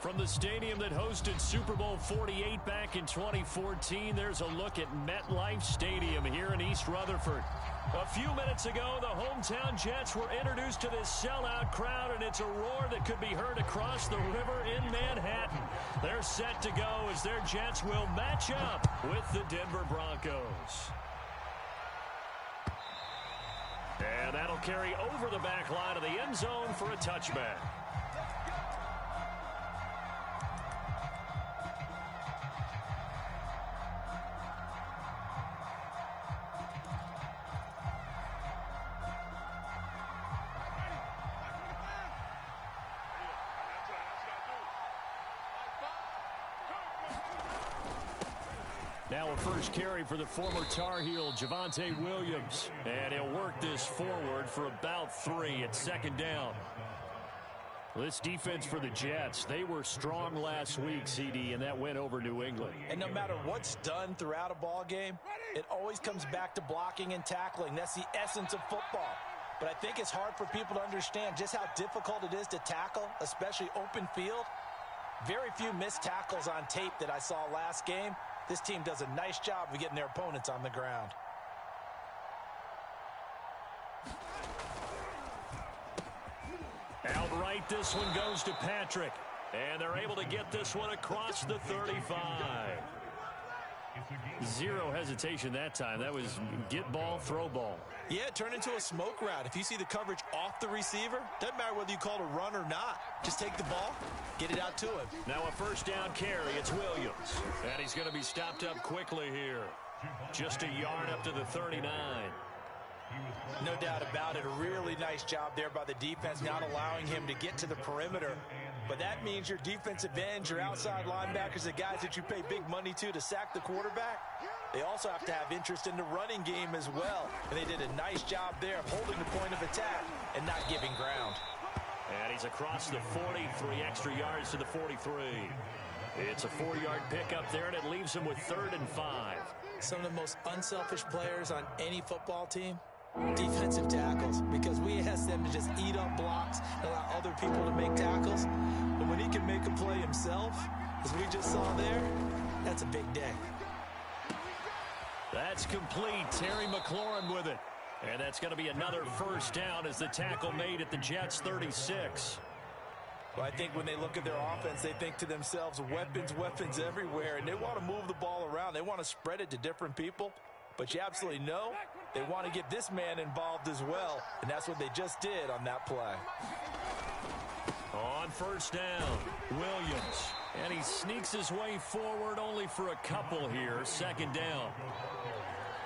From the stadium that hosted Super Bowl 48 back in 2014, there's a look at MetLife Stadium here in East Rutherford. A few minutes ago, the hometown Jets were introduced to this sellout crowd, and it's a roar that could be heard across the river in Manhattan. They're set to go as their Jets will match up with the Denver Broncos. And that'll carry over the back line of the end zone for a touchback. Now a first carry for the former Tar Heel, Javonte Williams. And he'll work this forward for about 3 at second down. This defense for the Jets, they were strong last week, CD, and that went over New England. And no matter what's done throughout a ball game, it always comes back to blocking and tackling. That's the essence of football. But I think it's hard for people to understand just how difficult it is to tackle, especially open field. Very few missed tackles on tape that I saw last game. This team does a nice job of getting their opponents on the ground. Outright, this one goes to Patrick. And they're able to get this one across the 35. Zero hesitation that time. That was get ball, throw ball. Yeah, turn into a smoke route. If you see the coverage off the receiver, doesn't matter whether you call it a run or not. Just take the ball, get it out to him. Now a first down carry. It's Williams. And he's going to be stopped up quickly here. Just a yard up to the 39. No doubt about it. A really nice job there by the defense, not allowing him to get to the perimeter. But that means your defensive ends, your outside linebackers, the guys that you pay big money to sack the quarterback, they also have to have interest in the running game as well. And they did a nice job there of holding the point of attack and not giving ground. And he's across the 40, 3 extra yards to the 43. It's a 4-yard pickup there, and it leaves him with 3rd and 5. Some of the most unselfish players on any football team, defensive tackles, because we ask them to just eat up blocks and allow other people to make tackles. But when he can make a play himself, as we just saw there, that's a big day. That's complete. Terry McLaurin with it. And that's going to be another first down as the tackle made at the Jets' 36. Well, I think when they look at their offense, they think to themselves, weapons, weapons everywhere, and they want to move the ball around. They want to spread it to different people. But you absolutely know they want to get this man involved as well, and that's what they just did on that play. On first down, Williams. And he sneaks his way forward only for a couple here. Second down.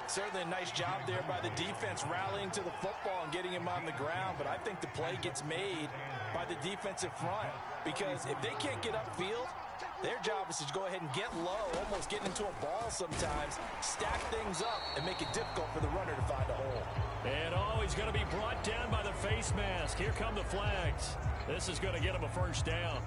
Certainly a nice job there by the defense rallying to the football and getting him on the ground, but I think the play gets made by the defensive front, because if they can't get upfield, their job is to go ahead and get low, almost get into a ball sometimes, stack things up, and make it difficult for the runner to find a hole. And he's going to be brought down by the face mask. Here come the flags. This is going to get him a first down.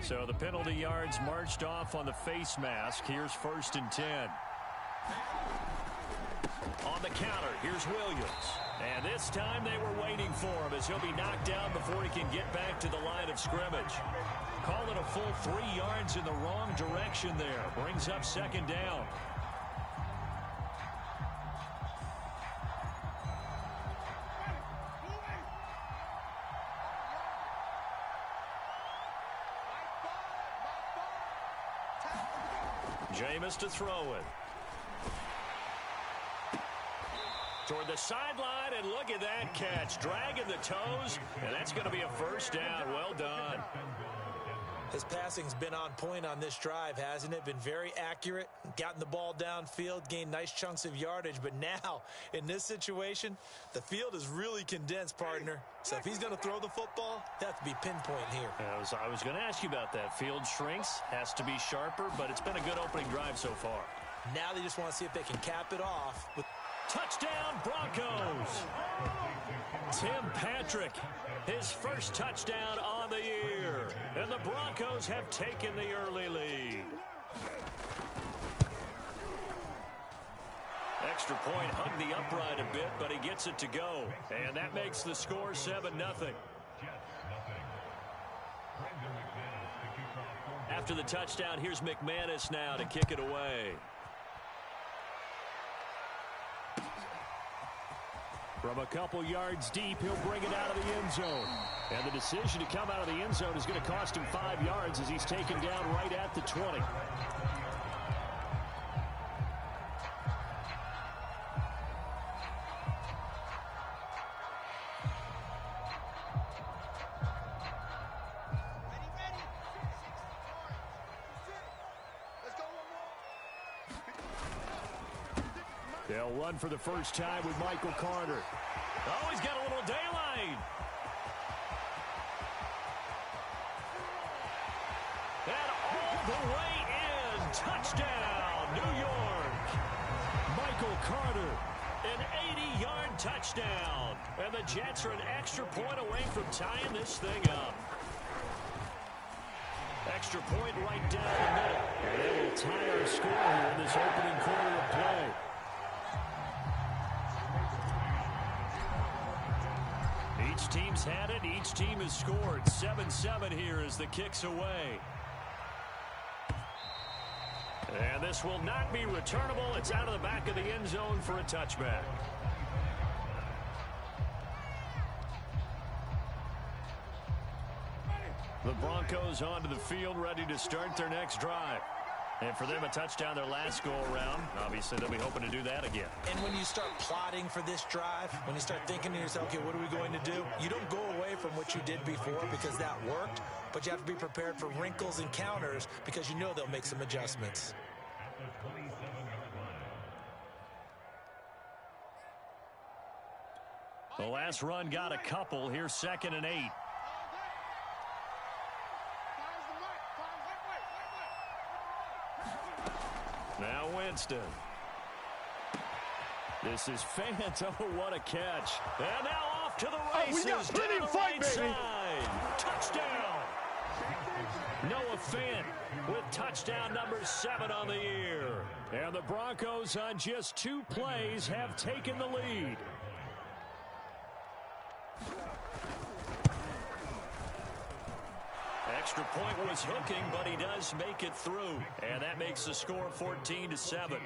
So the penalty yards marched off on the face mask. Here's 1st and 10. On the counter, here's Williams. And this time they were waiting for him as he'll be knocked down before he can get back to the line of scrimmage. Call it a full 3 yards in the wrong direction there. Brings up second down. Jameis to throw it. Toward the sideline, and look at that catch. Dragging the toes, and that's going to be a first down. Well done. His passing's been on point on this drive, hasn't it? Been very accurate, gotten the ball downfield, gained nice chunks of yardage. But now, in this situation, the field is really condensed, partner. So if he's going to throw the football, they have to be pinpoint here. I was going to ask you about that. Field shrinks, has to be sharper, but it's been a good opening drive so far. Now they just want to see if they can cap it off with Touchdown, Broncos. Tim Patrick, his first touchdown on the year. And the Broncos have taken the early lead. Extra point hung the upright a bit, but he gets it to go. And that makes the score 7-0. After the touchdown, here's McManus now to kick it away. From a couple yards deep, he'll bring it out of the end zone. And the decision to come out of the end zone is going to cost him 5 yards as he's taken down right at the 20. They'll run for the first time with Michael Carter. Oh, he's got a little daylight. And all the way in. Touchdown, New York. Michael Carter, an 80-yard touchdown. And the Jets are an extra point away from tying this thing up. Extra point right down the middle. And they will tie our score here in this opening quarter of play. Each team's had it. Each team has scored. 7-7 here as the kick's away. And this will not be returnable. It's out of the back of the end zone for a touchback. The Broncos onto the field, ready to start their next drive. And for them, a touchdown their last go-around. Obviously, they'll be hoping to do that again. And when you start plotting for this drive, when you start thinking to yourself, okay, what are we going to do? You don't go away from what you did before because that worked, but you have to be prepared for wrinkles and counters because you know they'll make some adjustments. The last run got a couple. Here's 2nd and 8. Now Winston. This is fans. Oh, what a catch. And now off to the races. We got plenty of fight, baby. Side. Touchdown. Noah Fant with touchdown number 7 on the year. And the Broncos on just 2 plays have taken the lead. Extra point was hooking, but he does make it through. And that makes the score 14-7.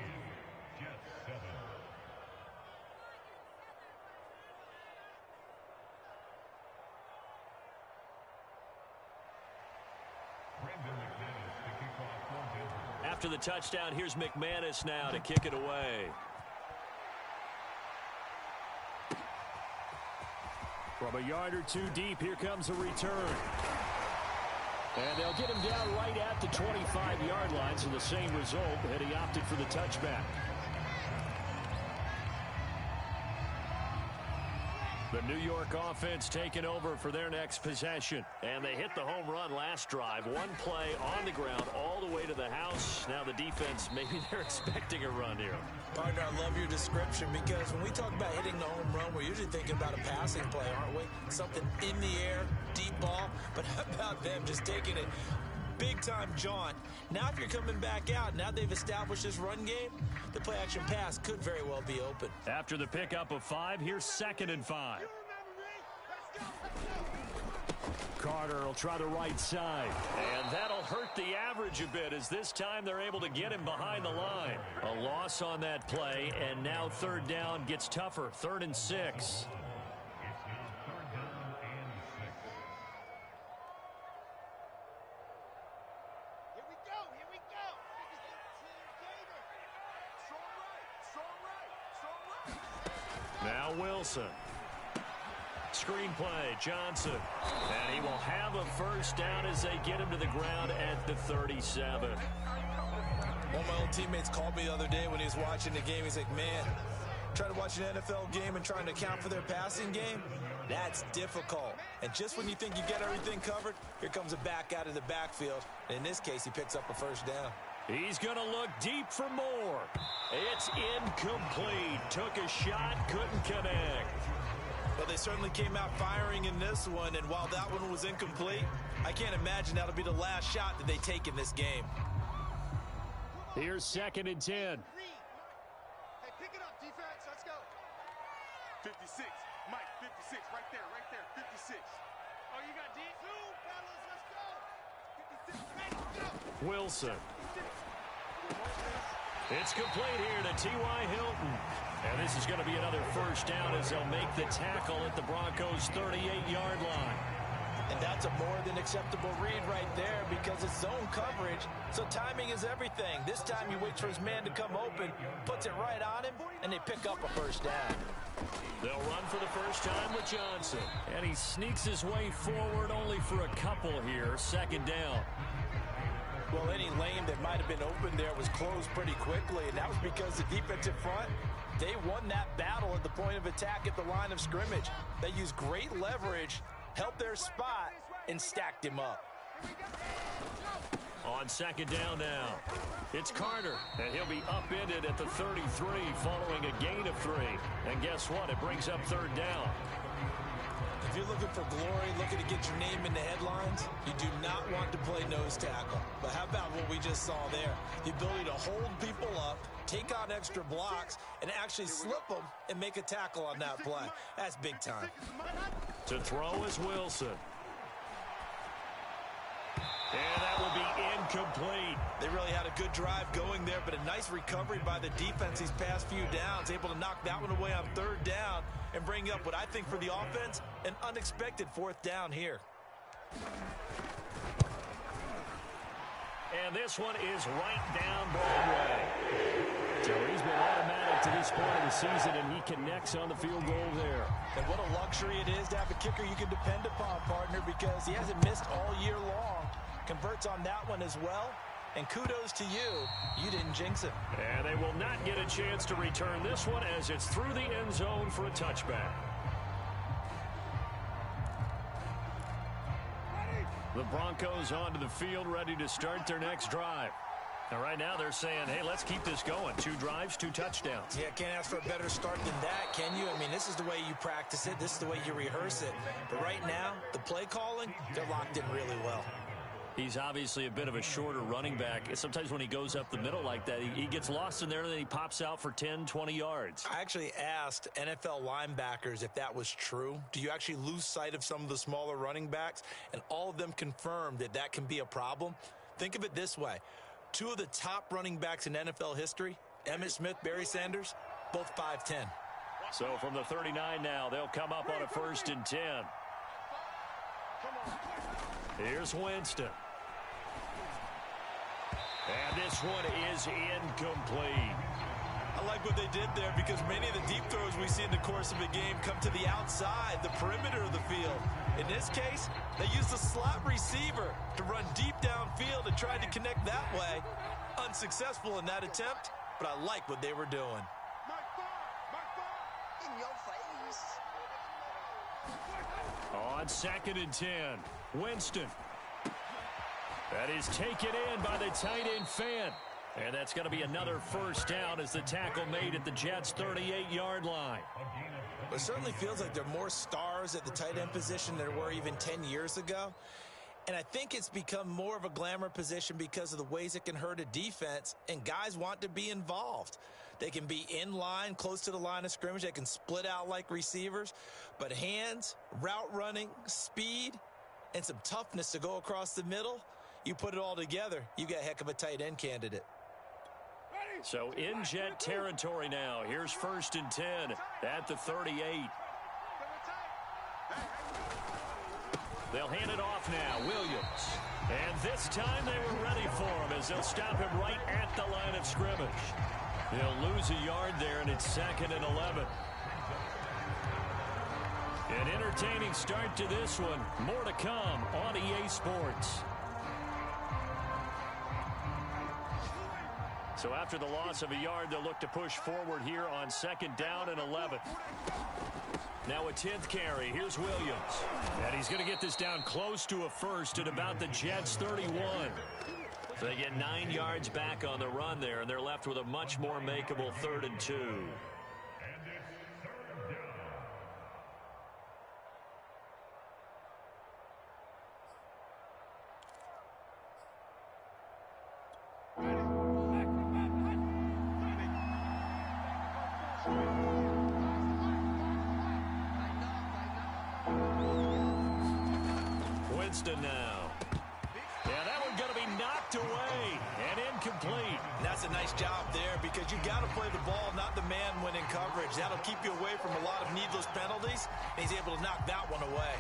After the touchdown, here's McManus now to kick it away. From a yard or 2 deep, here comes a return. And they'll get him down right at the 25-yard line, so the same result, and he opted for the touchback. The New York offense taking over for their next possession. And they hit the home run last drive. 1 play on the ground all the way to the house. Now the defense, maybe they're expecting a run here. Partner, I love your description because when we talk about hitting the home run, we're usually thinking about a passing play, aren't we? Something in the air, deep ball. But how about them just taking it big-time jaunt? Now if you're coming back out, now they've established this run game, the play-action pass could very well be open. After the pickup of 5, here's 2nd and 5. Carter will try the right side. And that'll hurt the average a bit as this time they're able to get him behind the line. A loss on that play, and now 3rd down gets tougher. 3rd and 6. Now Wilson. Screen play, Johnson. And he will have a first down as they get him to the ground at the 37. One of my old teammates called me the other day when he was watching the game. He's like, man, trying to watch an NFL game and trying to account for their passing game, that's difficult. And just when you think you get everything covered, here comes a back out of the backfield. And in this case, he picks up a first down. He's going to look deep for more. It's incomplete. Took a shot, couldn't connect. Well, they certainly came out firing in this one, and while that one was incomplete, I can't imagine that'll be the last shot that they take in this game. Here's 2nd and 10. Hey, pick it up, defense. Let's go. 56. Mike, 56. Right there, 56. Oh, you got D? 2, fellas. Let's go. 56. Hey, get up. Wilson. It's complete here to T.Y. Hilton. And this is going to be another first down as they'll make the tackle at the Broncos' 38-yard line. And that's a more than acceptable read right there because it's zone coverage, so timing is everything. This time he waits for his man to come open, puts it right on him, and they pick up a first down. They'll run for the first time with Johnson. And he sneaks his way forward only for a couple here. 2nd down. Well, any lane that might have been open there was closed pretty quickly, and that was because the defensive front, they won that battle at the point of attack at the line of scrimmage. They used great leverage, held their spot, and stacked him up. On 2nd down now, it's Carter, and he'll be upended at the 33 following a gain of 3. And guess what? It brings up 3rd down. If you're looking for glory, looking to get your name in the headlines, you do not want to play nose tackle. But how about what we just saw there? The ability to hold people up, take on extra blocks, and actually slip them and make a tackle on that play. That's big time. To throw is Wilson. And that will be incomplete. They really had a good drive going there, but a nice recovery by the defense these past few downs, able to knock that one away on 3rd down and bring up what I think for the offense, an unexpected 4th down here. And this one is right down Broadway. So he's been automatic to this point of the season, and he connects on the field goal there. And what a luxury it is to have a kicker you can depend upon, partner, because he hasn't missed all year long. Converts on that one as well. And kudos to you. You didn't jinx it. And they will not get a chance to return this one as it's through the end zone for a touchback. The Broncos onto the field, ready to start their next drive. And right now they're saying, hey, let's keep this going. 2 drives, 2 touchdowns. Yeah, can't ask for a better start than that, can you? I mean, this is the way you practice it. This is the way you rehearse it. But right now, the play calling, they're locked in really well. He's obviously a bit of a shorter running back. Sometimes when he goes up the middle like that, he gets lost in there and then he pops out for 10, 20 yards. I actually asked NFL linebackers if that was true. Do you actually lose sight of some of the smaller running backs? And all of them confirmed that that can be a problem. Think of it this way. 2 of the top running backs in NFL history, Emmitt Smith, Barry Sanders, both 5'10". So from the 39 now, they'll come up on a 1st and 10. Here's Winston. And this one is incomplete. I like what they did there because many of the deep throws we see in the course of a game come to the outside, the perimeter of the field. In this case, they used a slot receiver to run deep downfield and tried to connect that way. Unsuccessful in that attempt, but I like what they were doing. In your face. On 2nd and 10, Winston. That is taken in by the tight end Fant. And that's going to be another first down as the tackle made at the Jets' 38-yard line. It certainly feels like there are more stars at the tight end position than there were even 10 years ago. And I think it's become more of a glamour position because of the ways it can hurt a defense, and guys want to be involved. They can be in line, close to the line of scrimmage. They can split out like receivers. But hands, route running, speed, and some toughness to go across the middle, you put it all together, you got a heck of a tight end candidate. So in Jet territory now. Here's 1st and 10 at the 38. They'll hand it off now. Williams. And this time they were ready for him as they'll stop him right at the line of scrimmage. They'll lose a yard there, and it's 2nd and 11. An entertaining start to this one. More to come on EA Sports. So after the loss of a yard, they'll look to push forward here on 2nd down and 11. Now a 10th carry. Here's Williams. And he's going to get this down close to a first at about the Jets' 31. So they get 9 yards back on the run there, and they're left with a much more makeable 3rd and 2. Winston now. Yeah, that one's going to be knocked away and incomplete. And that's a nice job there because you got to play the ball, not the man when in coverage. That'll keep you away from a lot of needless penalties. And he's able to knock that one away.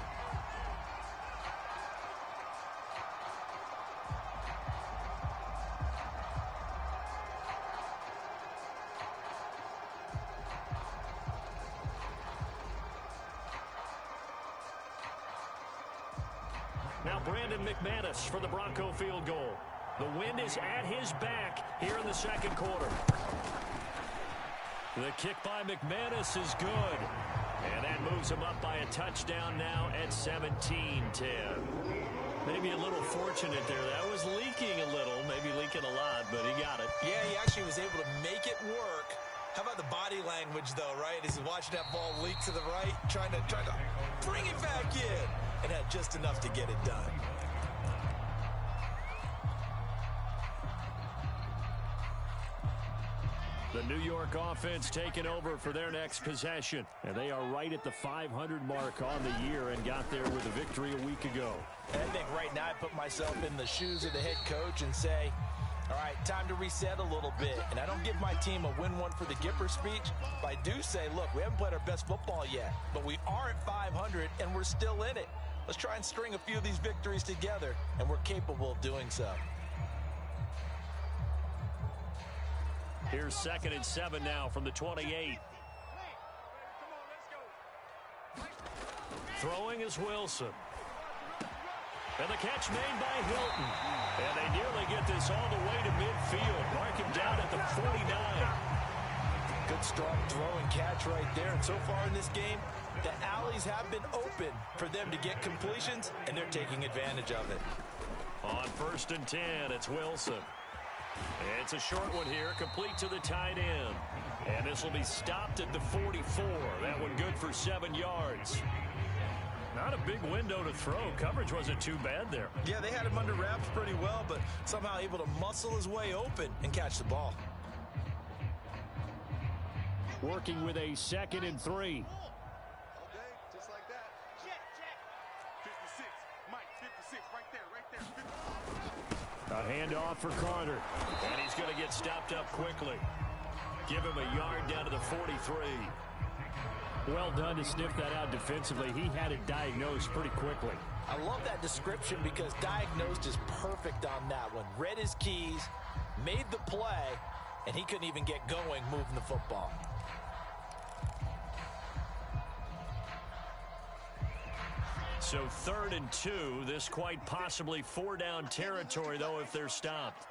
Now Brandon McManus for the Bronco field goal. The wind is at his back here in the second quarter. The kick by McManus is good. And that moves him up by a touchdown now at 17-10. Maybe a little fortunate there. That was leaking a little, maybe leaking a lot, but he got it. Yeah, he actually was able to make it work. How about the body language, though, right? As he's watching that ball leak to the right, trying to bring it back in. And had just enough to get it done. The New York offense taking over for their next possession. And they are right at the 500 mark on the year and got there with a victory a week ago. And I think right now I put myself in the shoes of the head coach and say, all right, time to reset a little bit. And I don't give my team a win one for the Gipper speech, but I do say, look, we haven't played our best football yet, but we are at 500 and we're still in it. Let's try and string a few of these victories together, and we're capable of doing so. Here's 2nd and 7 now from the 28. Throwing is Wilson. And the catch made by Hilton. And they nearly get this all the way to midfield. Mark him down at the 49. Good strong throw and catch right there. And so far in this game, the alleys have been open for them to get completions, and they're taking advantage of it. On 1st and 10, it's Wilson. It's a short one here, complete to the tight end. And this will be stopped at the 44. That one good for 7 yards. Not a big window to throw. Coverage wasn't too bad there. Yeah, they had him under wraps pretty well, but somehow able to muscle his way open and catch the ball. Working with a 2nd and 3. Just like that. 56. Mike, 56. Right there. A handoff for Carter. And he's going to get stopped up quickly. Give him a yard down to the 43. Well done to sniff that out defensively. He had it diagnosed pretty quickly. I love that description because diagnosed is perfect on that one. Read his keys, made the play, and he couldn't even get going moving the football. So 3rd and 2, this quite possibly 4-down territory, though, if they're stopped.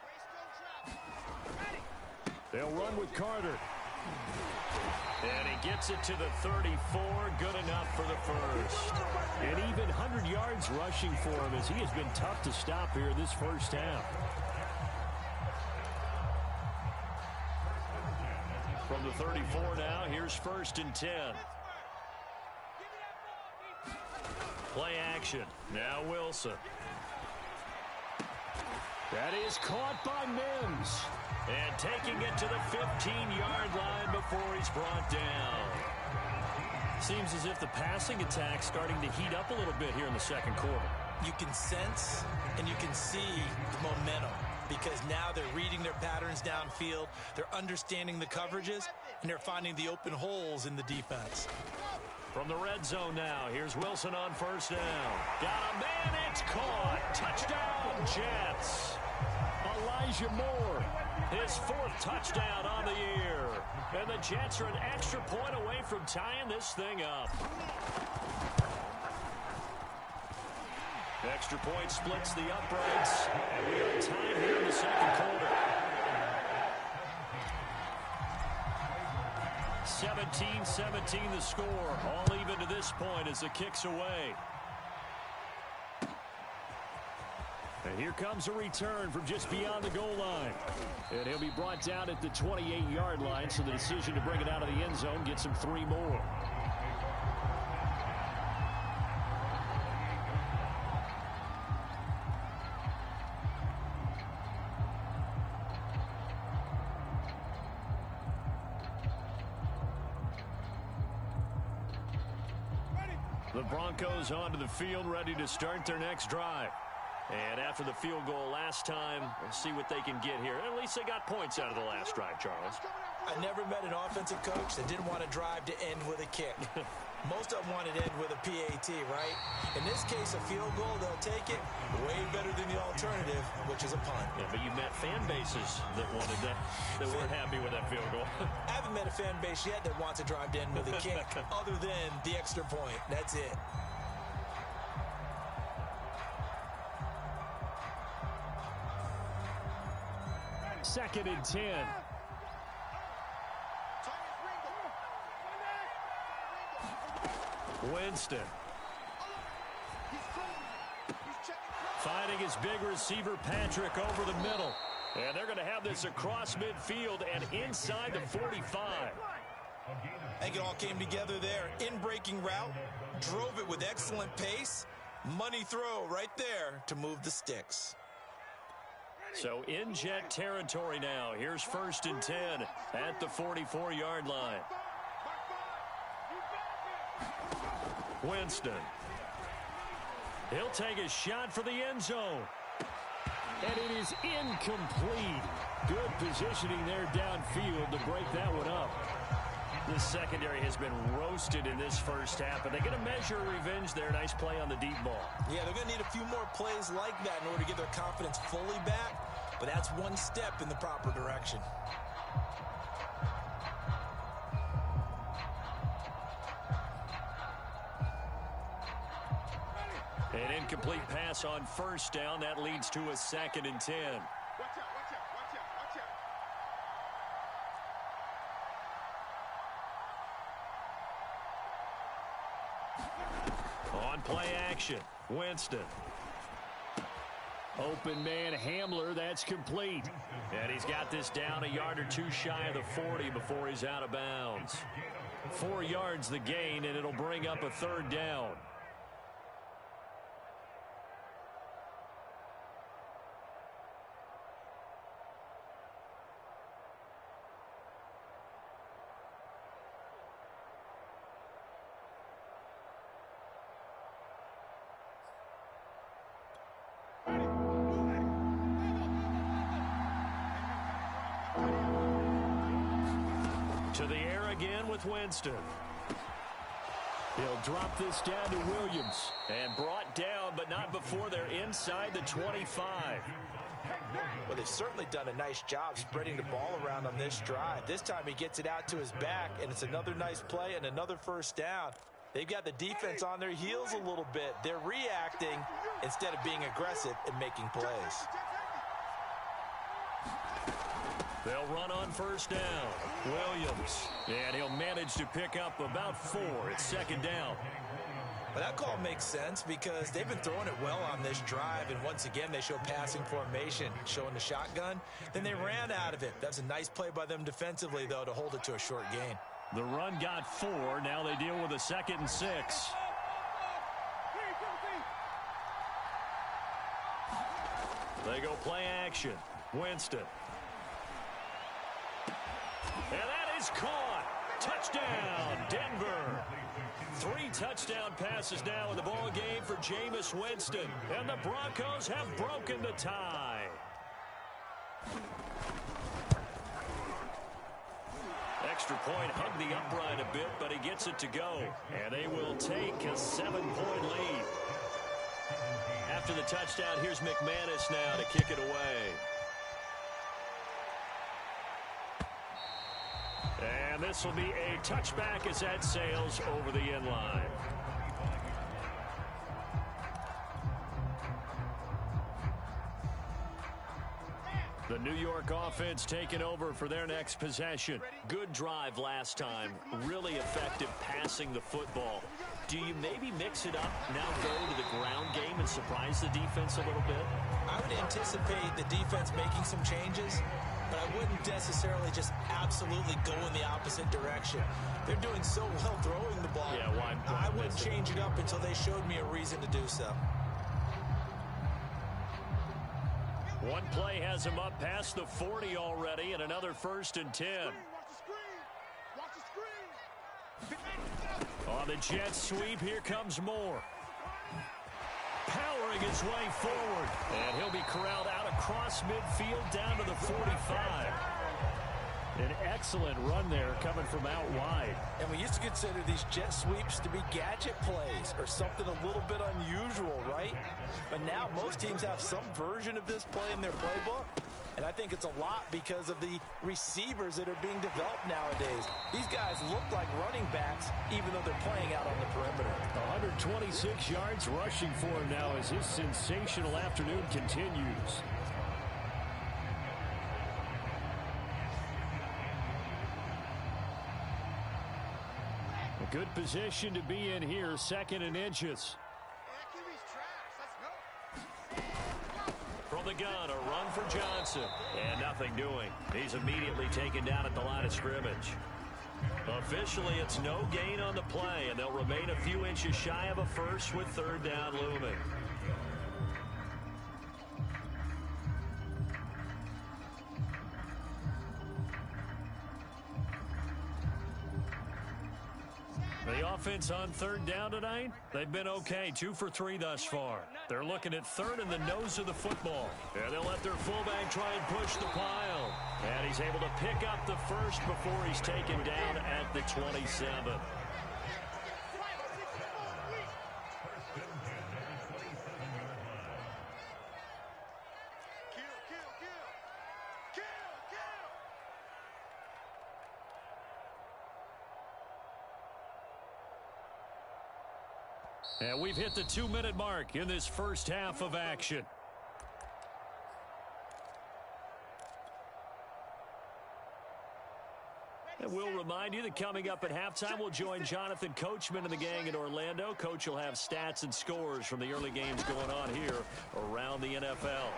They'll run with Carter. And he gets it to the 34, good enough for the first. And even 100 yards rushing for him as he has been tough to stop here this first half. From the 34 now, here's 1st and 10. Play action. Now Wilson. That is caught by Mims. And taking it to the 15-yard line before he's brought down. Seems as if the passing attack's starting to heat up a little bit here in the second quarter. You can sense and you can see the momentum because now they're reading their patterns downfield, they're understanding the coverages, and they're finding the open holes in the defense. From the red zone now, here's Wilson on 1st down. Got a man, it's caught. Touchdown, Jets. Elijah Moore, his 4th touchdown on the year. And the Jets are an extra point away from tying this thing up. Extra point splits the uprights, and we are tied here in the second quarter. 17-17 the score. All even to this point as the kick's away. And here comes a return from just beyond the goal line. And he'll be brought down at the 28-yard line, so the decision to bring it out of the end zone gets him 3 more. The Broncos onto the field, ready to start their next drive. And after the field goal last time, we'll see what they can get here. At least they got points out of the last drive, Charles. I never met an offensive coach that didn't want to drive to end with a kick. Most of them wanted to end with a PAT, right? In this case, a field goal, they'll take it way better than the alternative, which is a punt. Yeah, but you met fan bases that wanted that, that weren't happy with that field goal. I haven't met a fan base yet that wants to drive to end with a kick other than the extra point. That's it. Second and 10. Winston. Finding his big receiver, Patrick, over the middle. And they're going to have this across midfield and inside the 45. I think it all came together there. In-breaking route, drove it with excellent pace. Money throw right there to move the sticks. So in Jet territory now. Here's first and 10 at the 44-yard line. Winston. He'll take a shot for the end zone. And it is incomplete. Good positioning there downfield to break that one up. The secondary has been roasted in this first half, but they're going to measure revenge there. Nice play on the deep ball. Yeah, they're going to need a few more plays like that in order to get their confidence fully back, but that's one step in the proper direction. An incomplete pass on first down. That leads to a second and 10. On play action, Winston. Open man Hamler, that's complete. And he's got this down a yard or two shy of the 40 before he's out of bounds. 4 yards the gain, and it'll bring up a third down. To the air again with Winston. He'll drop this down to Williams. And brought down, but not before they're inside the 25. Well, they've certainly done a nice job spreading the ball around on this drive. This time he gets it out to his back, and it's another nice play and another first down. They've got the defense on their heels a little bit. They're reacting instead of being aggressive and making plays. They'll run on first down. Williams. And he'll manage to pick up about 4. It's second down. Well, that call makes sense because they've been throwing it well on this drive, and once again they show passing formation, showing the shotgun. Then they ran out of it. That's a nice play by them defensively, though, to hold it to a short gain. The run got 4. Now they deal with a second and 6. They go play action. Winston. And that is caught. Touchdown, Denver. 3 touchdown passes now in the ball game for Jameis Winston. And the Broncos have broken the tie. Extra point hugged the upright a bit, but he gets it to go. And they will take a 7-point lead. After the touchdown, here's McManus now to kick it away. And this will be a touchback as that sails over the end line. The New York offense taking over for their next possession. Good drive last time. Really effective passing the football. Do you maybe mix it up, now go to the ground game and surprise the defense a little bit? I would anticipate the defense making some changes, but I wouldn't necessarily just absolutely go in the opposite direction. They're doing so well throwing the ball. Yeah, why I wouldn't change it up until they showed me a reason to do so. One play has him up past the 40 already, and another 1st and 10. Watch the screen. On the Jets sweep, here comes Moore. Powering his way forward. And he'll be corralled out across midfield down to the 45. An excellent run there coming from out wide. And we used to consider these jet sweeps to be gadget plays or something a little bit unusual, right? But now most teams have some version of this play in their playbook. And I think it's a lot because of the receivers that are being developed nowadays. These guys look like running backs even though they're playing out on the perimeter. 126 yards rushing for him now as his sensational afternoon continues. A good position to be in here, 2nd and inches. From the gun, a run for Johnson. And nothing doing. He's immediately taken down at the line of scrimmage. Officially, it's no gain on the play, and they'll remain a few inches shy of a first with 3rd down looming. The offense on 3rd down tonight, they've been okay, 2 for 3 thus far. They're looking at 3rd in the nose of the football. And they'll let their fullback try and push the pile. And he's able to pick up the first before he's taken down at the 27. And we've hit the 2-minute mark in this first half of action. And we'll remind you that coming up at halftime, we'll join Jonathan Coachman and the gang in Orlando. Coach will have stats and scores from the early games going on here around the NFL.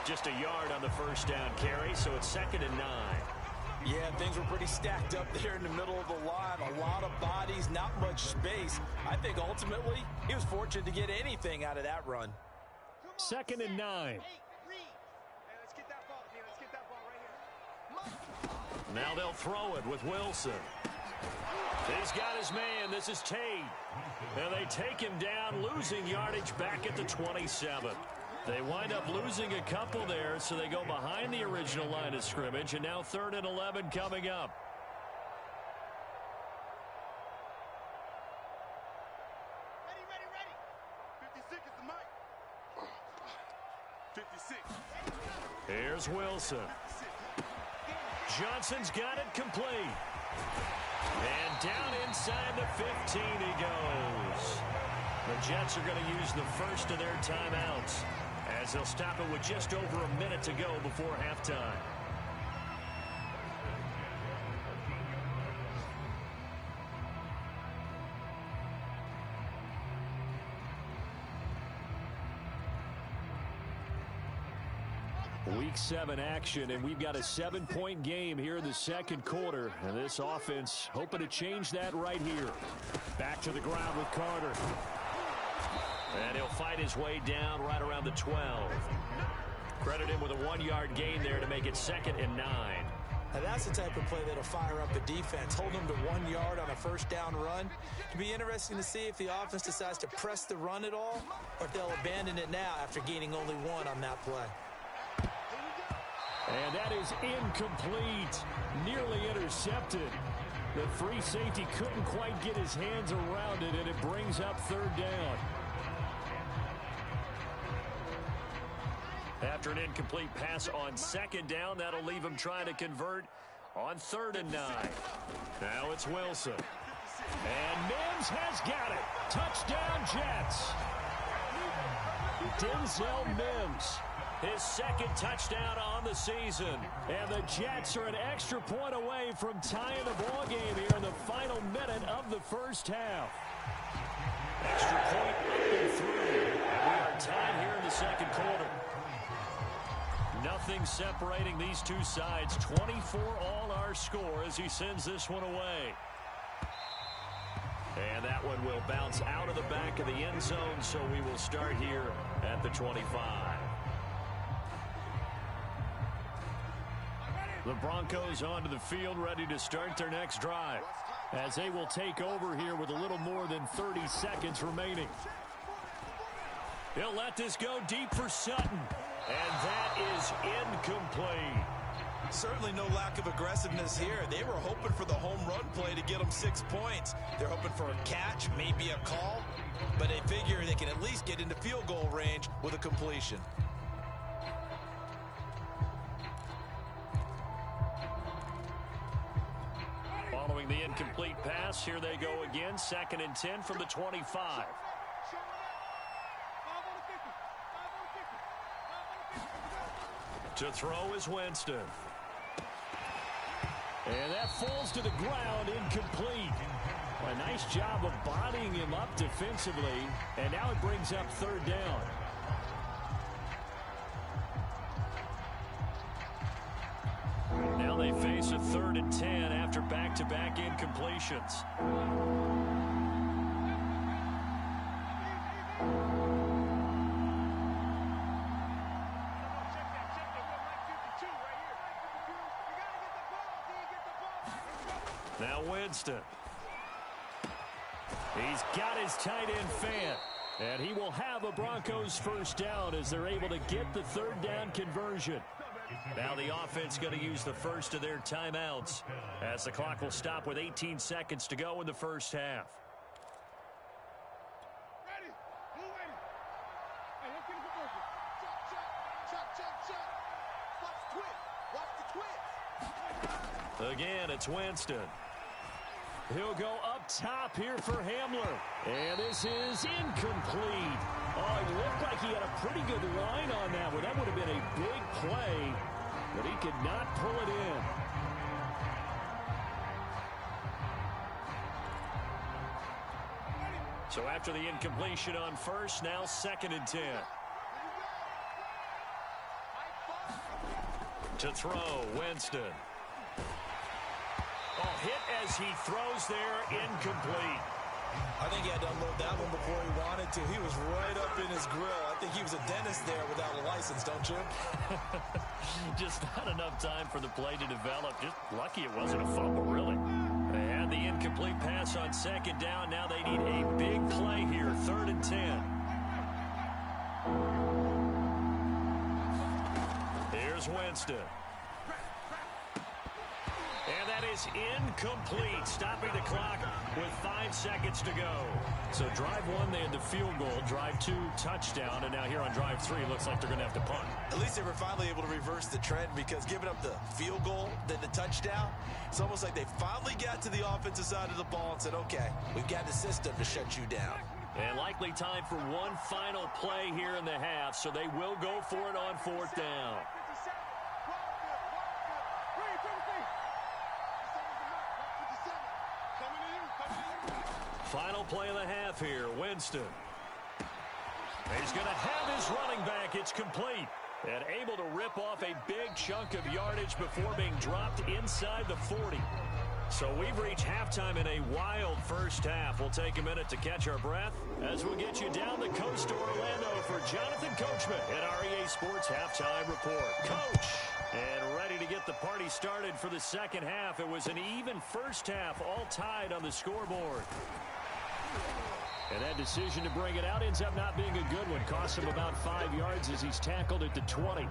Just a yard on the first down carry, so it's 2nd and 9. Yeah, things were pretty stacked up there in the middle of the line. A lot of bodies, not much space. I think ultimately he was fortunate to get anything out of that run. 2nd and 9. Now they'll throw it with Wilson. He's got his man. This is Tate. And they take him down, losing yardage back at the 27. They wind up losing a couple there, so they go behind the original line of scrimmage, and now 3rd and 11 coming up. Ready. 56 is the mic. 56. Here's Wilson. Johnson's got it complete. And down inside the 15 he goes. The Jets are going to use the first of their timeouts, as they'll stop it with just over a minute to go before halftime. Week 7 action, and we've got a 7-point game here in the second quarter. And this offense hoping to change that right here. Back to the ground with Carter. And he'll fight his way down right around the 12. Credit him with a 1-yard gain there to make it 2nd and 9. Now that's the type of play that'll fire up the defense. Hold them to 1 yard on a first down run. It'll be interesting to see if the offense decides to press the run at all, or if they'll abandon it now after gaining only 1 on that play. And that is incomplete. Nearly intercepted. The free safety couldn't quite get his hands around it, and it brings up 3rd down. After an incomplete pass on 2nd down, that'll leave him trying to convert on 3rd and 9. Now it's Wilson. And Mims has got it. Touchdown, Jets. Denzel Mims. His 2nd touchdown on the season. And the Jets are an extra point away from tying the ball game here in the final minute of the first half. Extra point nothing separating these two sides. 24 all our score as he sends this one away. And that one will bounce out of the back of the end zone, so we will start here at the 25. The Broncos onto the field, ready to start their next drive, as they will take over here with a little more than 30 seconds remaining. He'll let this go deep for Sutton, and that is incomplete. Certainly no lack of aggressiveness here. They were hoping for the home run play to get them 6 points. They're hoping for a catch, maybe a call, but they figure they can at least get into field goal range with a completion. Following the incomplete pass, here they go again. 2nd and 10 from the 25. To throw is Winston. And that falls to the ground, incomplete. A nice job of bodying him up defensively, and now it brings up 3rd down. Now they face a 3rd and 10 after back-to-back incompletions. Now Winston. He's got his tight end fan. And he will have a Broncos 1st down as they're able to get the 3rd down conversion. Now the offense going to use the first of their timeouts as the clock will stop with 18 seconds to go in the 1st half. Ready? Blue ready. Hey, let's get a conversion. Chop. Watch the twist. Again, it's Winston. He'll go up top here for Hamler. And this is incomplete. Oh, it looked like he had a pretty good line on that one. That would have been a big play, but he could not pull it in. So after the incompletion on first, now 2nd and 10. To throw, Winston. Oh, hit as he throws there, incomplete. I think he had to unload that one before he wanted to. He was right up in his grill. I think he was a dentist there without a license, don't you? Just not enough time for the play to develop. Just lucky it wasn't a fumble, really. They had the incomplete pass on 2nd down. Now they need a big play here, 3rd and 10. Here's Winston. And that is incomplete, stopping the clock with 5 seconds to go. So drive 1, they had the field goal. Drive 2, touchdown. And now here on drive 3, looks like they're going to have to punt. At least they were finally able to reverse the trend, because giving up the field goal, then the touchdown, it's almost like they finally got to the offensive side of the ball and said, okay, we've got the system to shut you down. And likely time for one final play here in the half, so they will go for it on 4th down. Final play of the half here, Winston. He's going to have his running back. It's complete. And able to rip off a big chunk of yardage before being dropped inside the 40. So we've reached halftime in a wild 1st half. We'll take a minute to catch our breath as we'll get you down the coast to Orlando for Jonathan Coachman at our EA Sports Halftime Report. Coach! And ready to get the party started for the 2nd half. It was an even 1st half, all tied on the scoreboard. And that decision to bring it out ends up not being a good one. Costs him about 5 yards as he's tackled at the 20.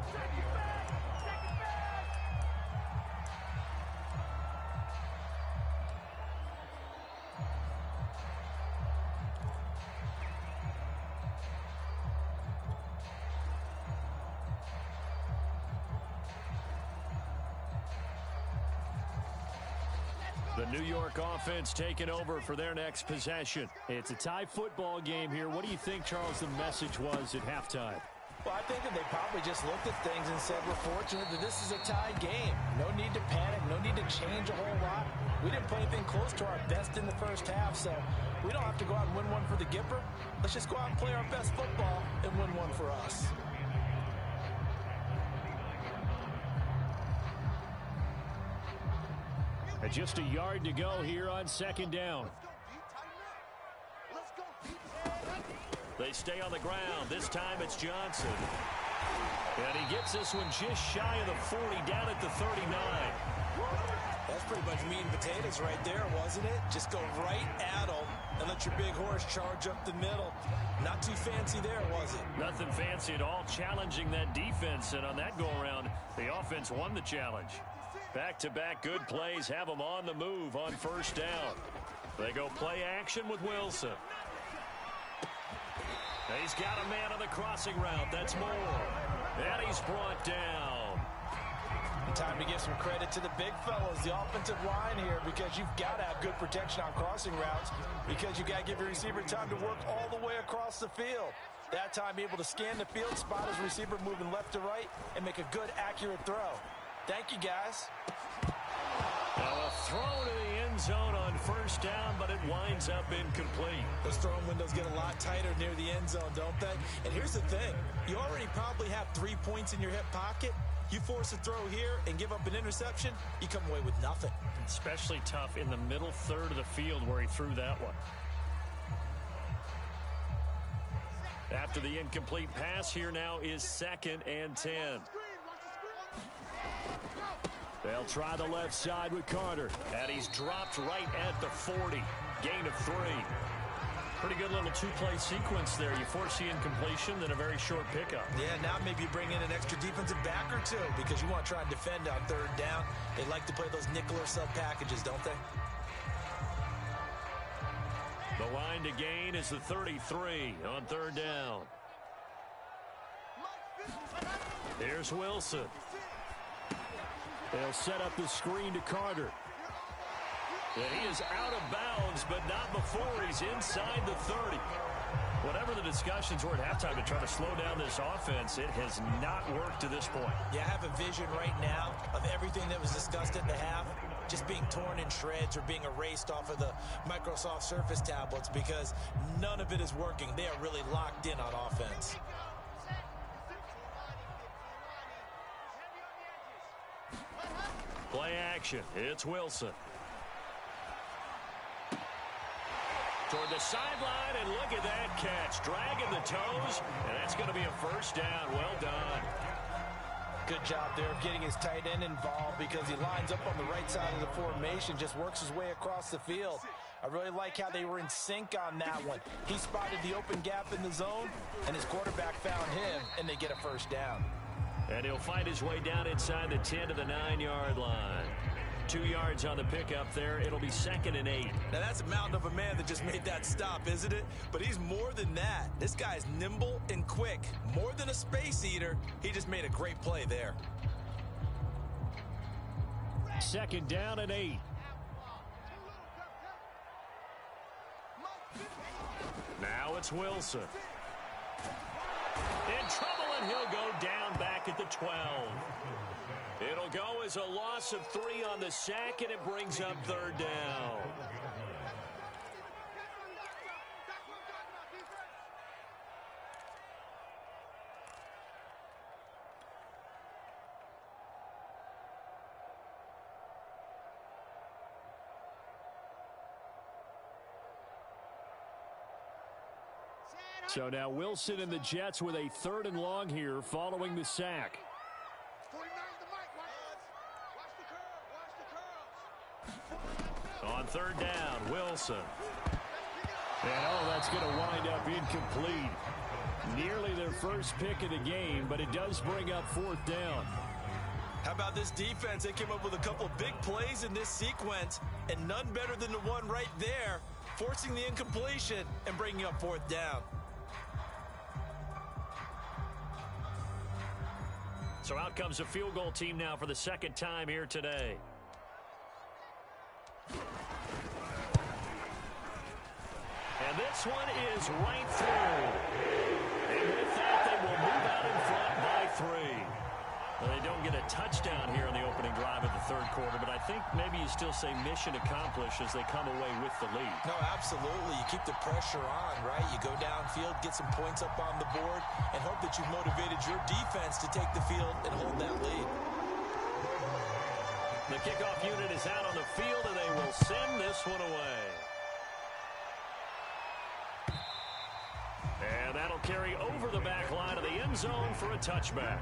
The New York offense taking over for their next possession. It's a tie football game here. What do you think, Charles, the message was at halftime? Well, I think that they probably just looked at things and said, we're fortunate that this is a tie game. No need to panic. No need to change a whole lot. We didn't play anything close to our best in the 1st half, so we don't have to go out and win one for the Gipper. Let's just go out and play our best football and win one for us. Just a yard to go here on second down. They stay on the ground. This time it's Johnson. And he gets this one just shy of the 40, down at the 39. That's pretty much meat and potatoes right there, wasn't it? Just go right at them and let your big horse charge up the middle. Not too fancy there, was it? Nothing fancy at all, challenging that defense. And on that go-around, the offense won the challenge. Back-to-back good plays have them on the move on first down. They go play action with Wilson. He's got a man on the crossing route. That's Moore. And he's brought down. Time to give some credit to the big fellas, the offensive line here, because you've got to have good protection on crossing routes, because you've got to give your receiver time to work all the way across the field. That time, be able to scan the field, spot his receiver moving left to right, and make a good, accurate throw. Thank you, guys. Now a throw to the end zone on first down, but it winds up incomplete. Those throwing windows get a lot tighter near the end zone, don't they? And here's the thing. You already probably have 3 points in your hip pocket. You force a throw here and give up an interception, you come away with nothing. Especially tough in the middle third of the field where he threw that one. After the incomplete pass, here now is 2nd and 10. They'll try the left side with Carter. And he's dropped right at the 40. Gain of 3. Pretty good little two-play sequence there. You force the incompletion, then a very short pickup. Yeah, now maybe you bring in an extra defensive back or two because you want to try and defend on third down. They like to play those nickel or sub packages, don't they? The line to gain is the 33 on third down. Here's Wilson. They'll set up the screen to Carter. And he is out of bounds, but not before he's inside the 30. Whatever the discussions were at halftime to try to slow down this offense, it has not worked to this point. Yeah, I have a vision right now of everything that was discussed at the half just being torn in shreds or being erased off of the Microsoft Surface tablets because none of it is working. They are really locked in on offense. Play action. It's Wilson. Toward the sideline, and look at that catch. Dragging the toes, and that's going to be a first down. Well done. Good job there of getting his tight end involved because he lines up on the right side of the formation, just works his way across the field. I really like how they were in sync on that one. He spotted the open gap in the zone, and his quarterback found him, and they get a first down. And he'll find his way down inside the 10 to the 9-yard line. 2 yards on the pickup there. It'll be 2nd and 8. Now, that's a mountain of a man that just made that stop, isn't it? But he's more than that. This guy's nimble and quick. More than a space eater. He just made a great play there. 2nd down and 8. Now it's Wilson. In trouble, and he'll go down back at the 12. It'll go as a loss of 3 on the sack, and it brings up third down. So now Wilson and the Jets with a 3rd and long here following the sack. On third down, Wilson. And that's going to wind up incomplete. Nearly their first pick of the game, but it does bring up 4th down. How about this defense? They came up with a couple big plays in this sequence, and none better than the one right there, forcing the incompletion and bringing up 4th down. So out comes a field goal team now for the 2nd time here today. And this one is right through. And with that, they will move out in front by 3. Well, they don't get a touchdown here in the opening drive of the 3rd quarter, but I think maybe you still say mission accomplished as they come away with the lead. No, absolutely. You keep the pressure on, right? You go downfield, get some points up on the board, and hope that you've motivated your defense to take the field and hold that lead. The kickoff unit is out on the field, and they will send this one away. And that'll carry over the back line of the end zone for a touchback.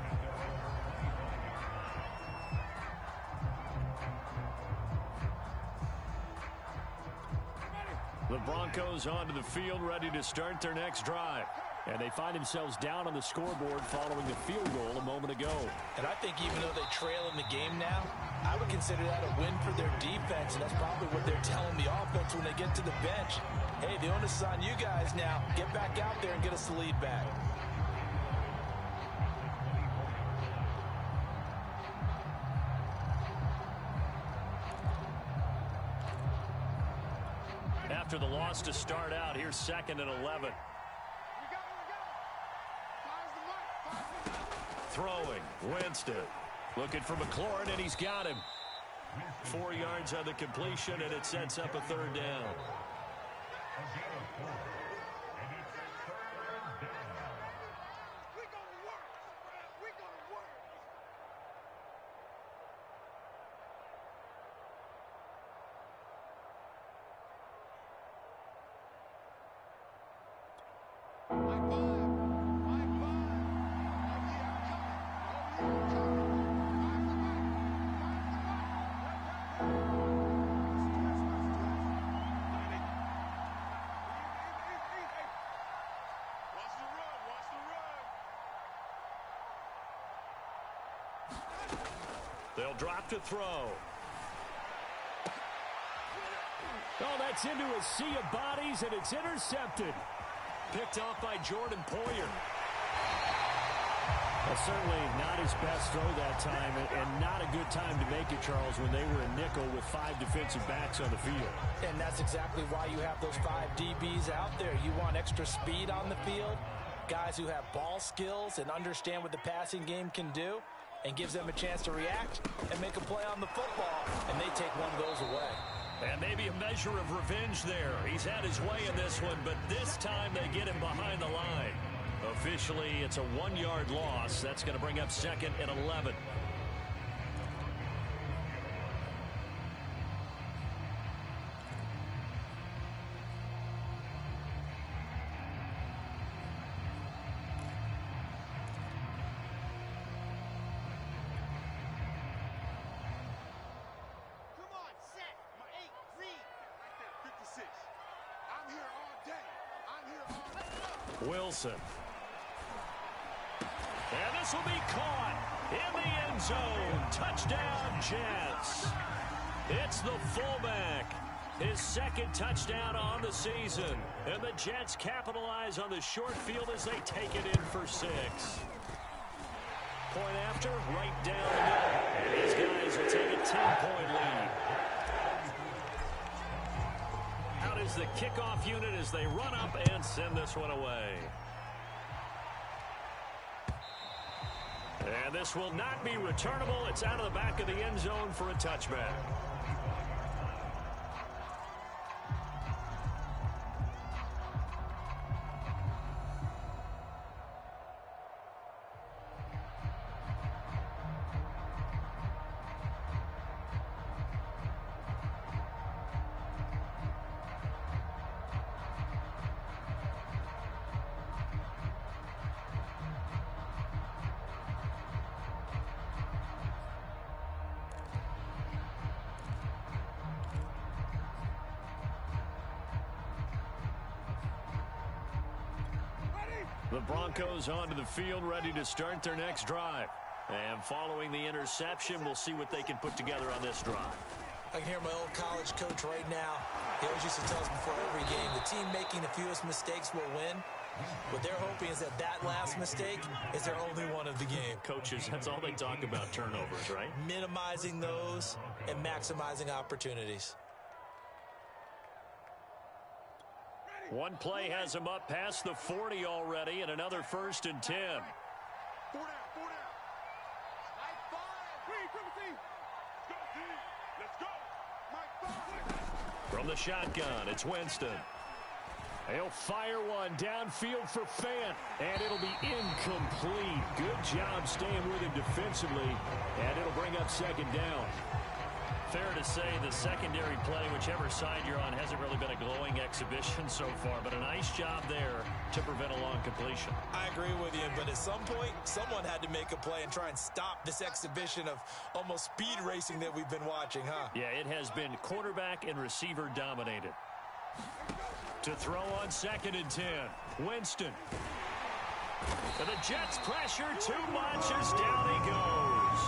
The Broncos onto the field, ready to start their next drive. And they find themselves down on the scoreboard following the field goal a moment ago. And I think even though they trail in the game now, I would consider that a win for their defense, and that's probably what they're telling the offense when they get to the bench. Hey, the onus is on you guys now. Get back out there and get us the lead back. After the loss to start out, here's 2nd and 11. Throwing, Winston. Looking for McLaurin, and he's got him. 4 yards on the completion, and it sets up a 3rd down. They'll drop to throw. Oh, that's into a sea of bodies, and it's intercepted. Picked off by Jordan Poyer. Well, certainly not his best throw that time, and not a good time to make it, Charles, when they were a nickel with 5 defensive backs on the field. And that's exactly why you have those 5 DBs out there. You want extra speed on the field, guys who have ball skills and understand what the passing game can do, and gives them a chance to react and make a play on the football, and they take one of those away. And maybe a measure of revenge there. He's had his way in this one, but this time they get him behind the line. Officially, it's a 1-yard loss. That's going to bring up 2nd and 11. Wilson. And this will be caught in the end zone. Touchdown, Jets. It's the fullback. His 2nd touchdown on the season. And the Jets capitalize on the short field as they take it in for 6. Point after, right down the middle. And these guys will take a 10-point lead. Out is the kickoff unit as they run up and send this one away. And this will not be returnable. It's out of the back of the end zone for a touchback. The Broncos onto the field, ready to start their next drive. And following the interception, we'll see what they can put together on this drive. I can hear my old college coach right now. He always used to tell us before every game, the team making the fewest mistakes will win. What they're hoping is that that last mistake is their only one of the game. Coaches, that's all they talk about, turnovers, right? Minimizing those and maximizing opportunities. One play has him up past the 40 already, and another 1st and 10. 4 down, 4 down. Mike 5. Let's go. Mike 5. From the shotgun, it's Winston. He'll fire one downfield for Fant, and it'll be incomplete. Good job staying with him defensively, and it'll bring up 2nd down. Fair to say the secondary play, whichever side you're on, hasn't really been a glowing exhibition so far, but a nice job there to prevent a long completion. I agree with you, but at some point, someone had to make a play and try and stop this exhibition of almost speed racing that we've been watching, huh? Yeah, it has been quarterback and receiver dominated. To throw on 2nd and 10, Winston. And the Jets pressure too much as down he goes.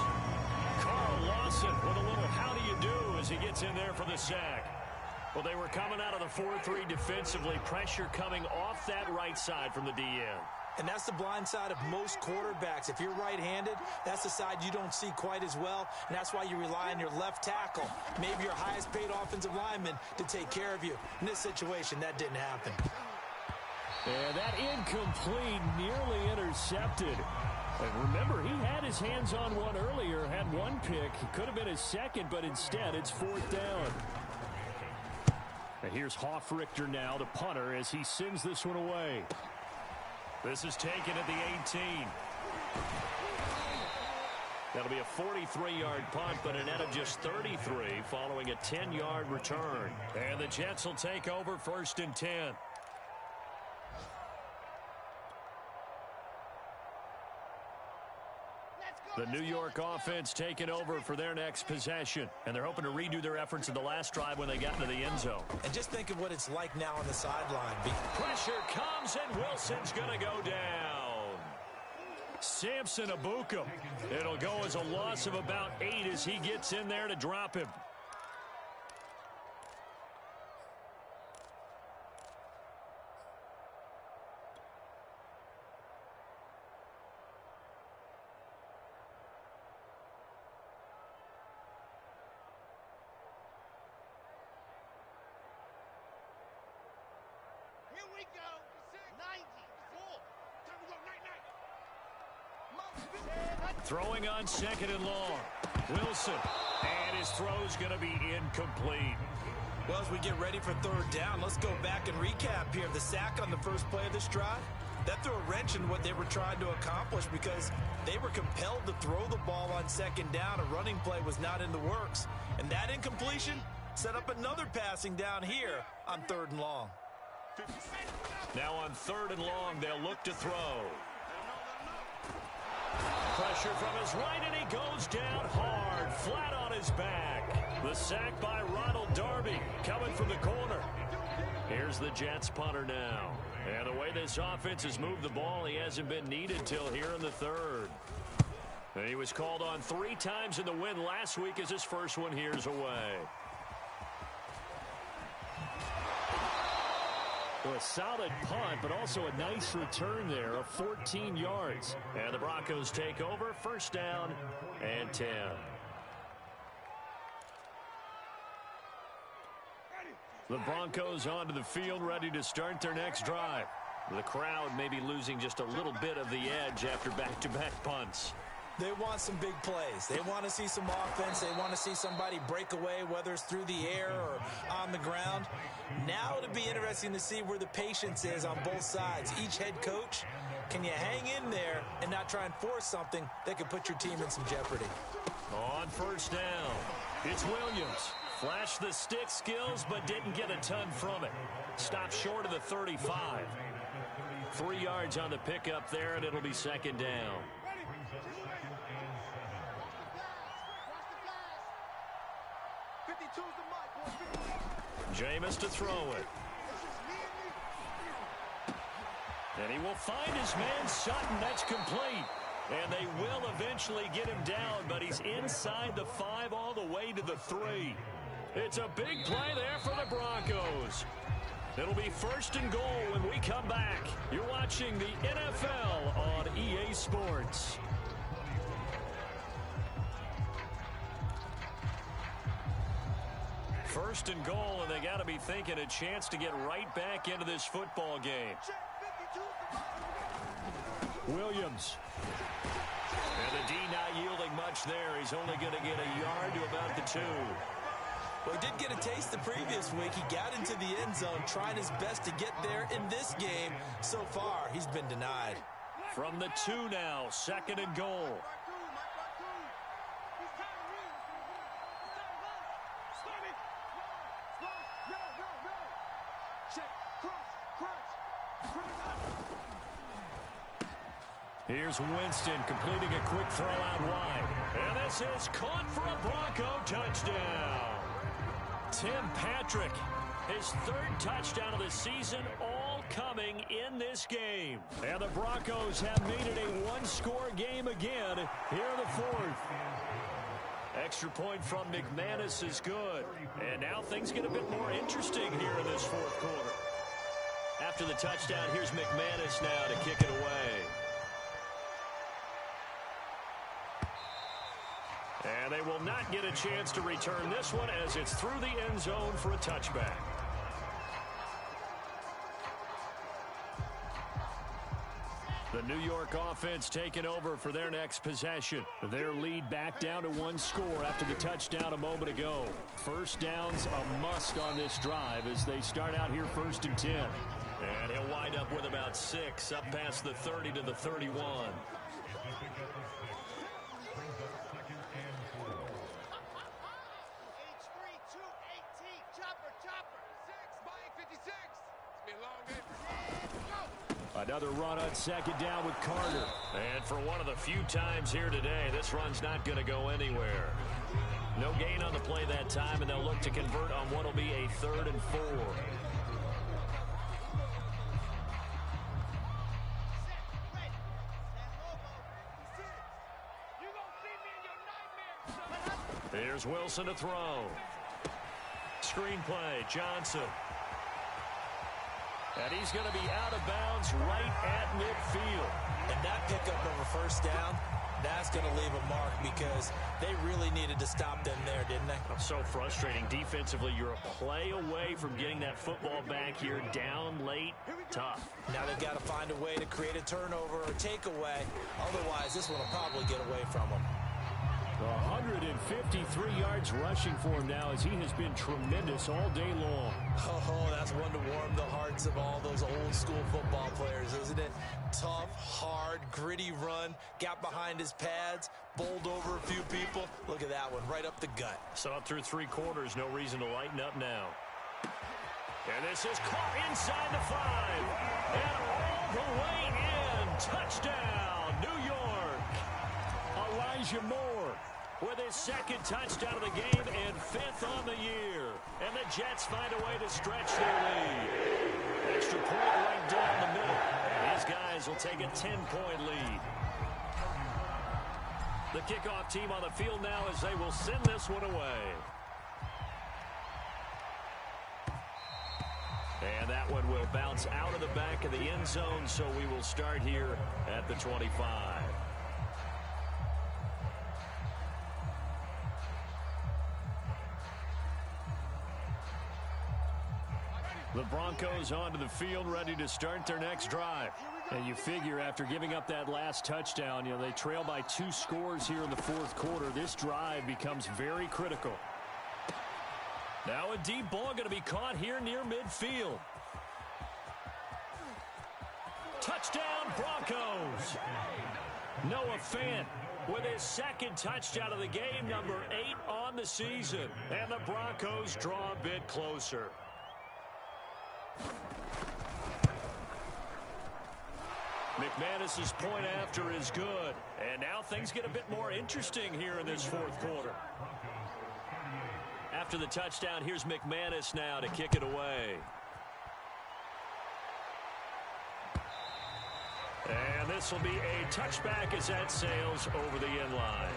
Carl Lawson with a little how do you do as he gets in there for the sack. Well, they were coming out of the 4-3 defensively. Pressure coming off that right side from the DN. And that's the blind side of most quarterbacks. If you're right-handed, that's the side you don't see quite as well, and that's why you rely on your left tackle, maybe your highest-paid offensive lineman, to take care of you. In this situation, that didn't happen. And that incomplete, nearly intercepted. And remember, he had his hands on one earlier, had one pick. It could have been his second, but instead it's 4th down. And here's Hoffrichter now, the punter, as he sends this one away. This is taken at the 18. That'll be a 43-yard punt, but a net of just 33 following a 10-yard return. And the Jets will take over 1st and 10. The New York offense taking over for their next possession. And they're hoping to redo their efforts in the last drive when they got into the end zone. And just think of what it's like now on the sideline. Pressure comes, and Wilson's going to go down. Samson Abukum. It'll go as a loss of about 8 as he gets in there to drop him. Here we go. 90. Full. Time to go. Night. Throwing on 2nd and long. Wilson. And his throw's going to be incomplete. Well, as we get ready for 3rd down, let's go back and recap here. The sack on the first play of this drive, that threw a wrench in what they were trying to accomplish because they were compelled to throw the ball on 2nd down. A running play was not in the works. And that incompletion set up another passing down here on 3rd and long. Now on 3rd and long, they'll look to throw. Pressure from his right, and he goes down hard, flat on his back. The sack by Ronald Darby coming from the corner. Here's the Jets punter now. And the way this offense has moved the ball, he hasn't been needed till here in the 3rd. And he was called on 3 times in the win last week as his first one here's away. Well, a solid punt, but also a nice return there of 14 yards. And the Broncos take over, 1st down and 10. The Broncos onto the field, ready to start their next drive. The crowd may be losing just a little bit of the edge after back-to-back punts. They want some big plays. They want to see some offense. They want to see somebody break away, whether it's through the air or on the ground. Now it'll be interesting to see where the patience is on both sides. Each head coach, can you hang in there and not try and force something that could put your team in some jeopardy? On 1st down, it's Williams. Flashed the stick skills, but didn't get a ton from it. Stopped short of the 35. 3 yards on the pickup there, and it'll be 2nd down. Jameis to throw it. And he will find his man Sutton. That's complete. And they will eventually get him down, but he's inside the 5 all the way to the 3. It's a big play there for the Broncos. It'll be 1st and goal when we come back. You're watching the NFL on EA Sports. First and goal, and they got to be thinking a chance to get right back into this football game. Williams. And the D not yielding much there. He's only going to get a yard to about the 2. Well, he did get a taste the previous week. He got into the end zone, trying his best to get there in this game. So far, he's been denied. From the 2 now, 2nd and goal. Here's Winston completing a quick throw out wide. And this is caught for a Bronco touchdown. Tim Patrick, his third touchdown of the season, all coming in this game. And the Broncos have made it a one-score game again here in the fourth. Extra point from McManus is good. And now things get a bit more interesting here in this fourth quarter. After the touchdown, here's McManus now to kick it away. And they will not get a chance to return this one as it's through the end zone for a touchback. The New York offense taking over for their next possession. Their lead back down to one score after the touchdown a moment ago. First down's a must on this drive as they start out here 1st and 10. And he'll wind up with about 6 up past the 30 to the 31. Another run on 2nd down with Carter. And for one of the few times here today, this run's not going to go anywhere. No gain on the play that time, and they'll look to convert on what will be a 3rd and 4. Here's Wilson to throw. Screenplay, Johnson. And he's going to be out of bounds right at midfield. And that pickup of a 1st down, that's going to leave a mark because they really needed to stop them there, didn't they? So frustrating. Defensively, you're a play away from getting that football back here down late. Tough. Now they've got to find a way to create a turnover or takeaway. Otherwise, this one will probably get away from them. 153 yards rushing for him now as he has been tremendous all day long. Oh, that's one to warm the hearts of all those old school football players, isn't it? Tough, hard, gritty run, got behind his pads, bowled over a few people. Look at that one, right up the gut. So up through 3 quarters, no reason to lighten up now. And this is caught inside the 5. And all the way in. Touchdown, New York. Elijah Moore with his 2nd touchdown of the game and 5th on the year. And the Jets find a way to stretch their lead. Extra point right down the middle. These guys will take a 10-point lead. The kickoff team on the field now as they will send this one away. And that one will bounce out of the back of the end zone, so we will start here at the 25. The Broncos onto the field, ready to start their next drive. And you figure after giving up that last touchdown, they trail by 2 scores here in the 4th quarter. This drive becomes very critical. Now a deep ball going to be caught here near midfield. Touchdown, Broncos. Noah Fant with his 2nd touchdown of the game, number 8 on the season. And the Broncos draw a bit closer. McManus's point after is good. And now things get a bit more interesting here in this 4th quarter. After the touchdown, here's McManus now to kick it away. And this will be a touchback as that sails over the end line.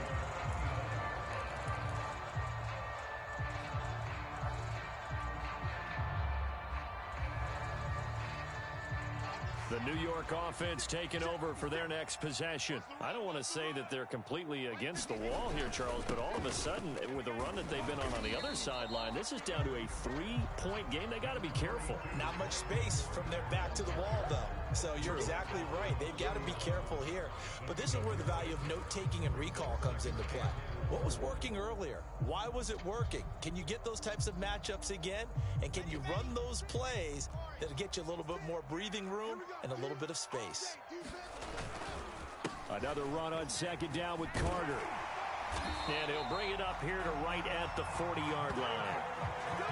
The New York offense taking over for their next possession. I don't want to say that they're completely against the wall here, Charles, but all of a sudden, with the run that they've been on the other sideline, this is down to a 3-point game. They got to be careful. Not much space from their back to the wall, though. So you're exactly right. They've got to be careful here. But this is where the value of note-taking and recall comes into play. What was working earlier? Why was it working? Can you get those types of matchups again? And can you run those plays that'll get you a little bit more breathing room and a little bit of space? Another run on 2nd down with Carter. And he'll bring it up here to right at the 40-yard line.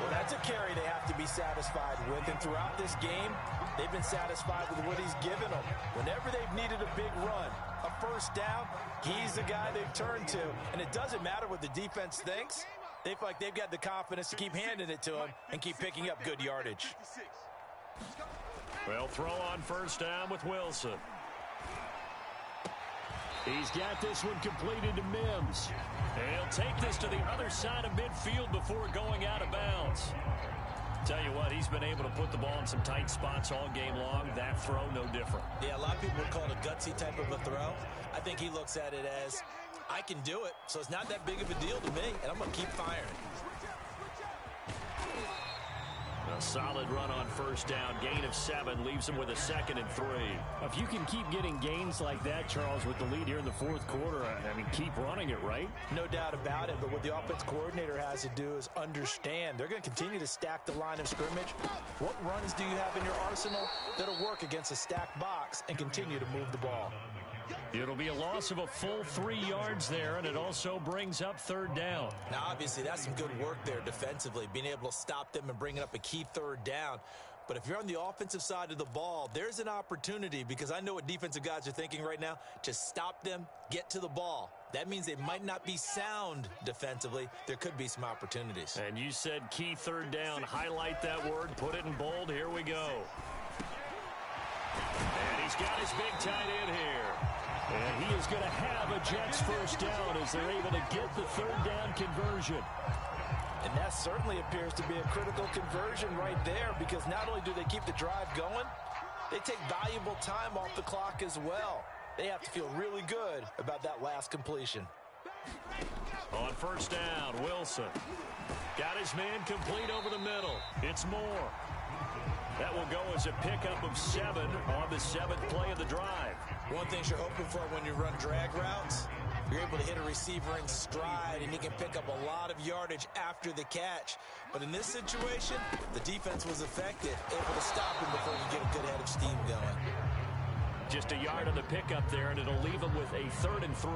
Well, that's a carry they have to be satisfied with. And throughout this game, they've been satisfied with what he's given them. Whenever they've needed a big run, a first down, he's the guy they've turned to. And it doesn't matter what the defense thinks. They feel like they've got the confidence to keep handing it to him and keep picking up good yardage. Well, throw on first down with Wilson. He's got this one completed to Mims. And he'll take this to the other side of midfield before going out of bounds. Tell you what, he's been able to put the ball in some tight spots all game long. That throw, no different. Yeah, a lot of people would call it a gutsy type of a throw. I think he looks at it as, I can do it, so it's not that big of a deal to me, and I'm going to keep firing. A solid run on first down. Gain of 7 leaves him with a 2nd and 3. If you can keep getting gains like that, Charles, with the lead here in the fourth quarter, I mean, keep running it, right? No doubt about it, but what the offense coordinator has to do is understand. They're going to continue to stack the line of scrimmage. What runs do you have in your arsenal that'll work against a stacked box and continue to move the ball? It'll be a loss of a full 3 yards there, and it also brings up 3rd down. Now, obviously, that's some good work there defensively, being able to stop them and bringing up a key 3rd down. But if you're on the offensive side of the ball, there's an opportunity, because I know what defensive guys are thinking right now, to stop them, get to the ball. That means they might not be sound defensively. There could be some opportunities. And you said key 3rd down. Highlight that word, put it in bold. Here we go. And he's got his big tight end here. And he is going to have a Jets first down as they're able to get the 3rd down conversion. And that certainly appears to be a critical conversion right there, because not only do they keep the drive going, they take valuable time off the clock as well. They have to feel really good about that last completion. On first down, Wilson got his man complete over the middle. It's Moore. That will go as a pickup of 7 on the 7th play of the drive. One thing you're hoping for when you run drag routes, you're able to hit a receiver in stride, and he can pick up a lot of yardage after the catch. But in this situation, the defense was effective, able to stop him before you get a good head of steam going. Just a yard on the pickup there, and it'll leave him with a 3rd and 3.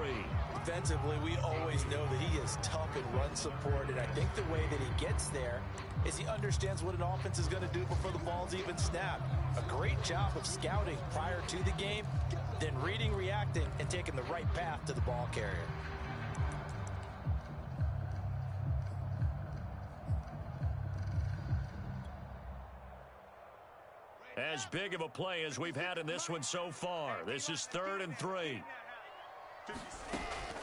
Defensively, we always know that he is tough in run support, and I think the way that he gets there is he understands what an offense is going to do before the ball's even snapped. A great job of scouting prior to the game, then reading, reacting, and taking the right path to the ball carrier. As big of a play as we've had in this one so far. This is 3rd and 3.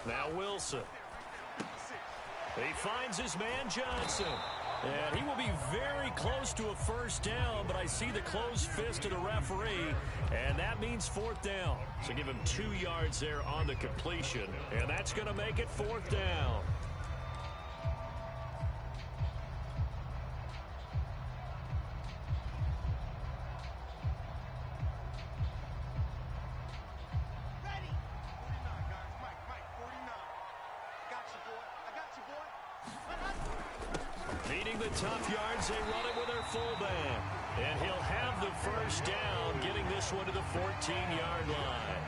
Now Wilson. He finds his man Johnson. And he will be very close to a first down, but I see the closed fist of the referee, and that means 4th down. So give him 2 yards there on the completion, and that's going to make it 4th down. Needing the tough yards, they run it with their fullback. And he'll have the first down, getting this one to the 14-yard line.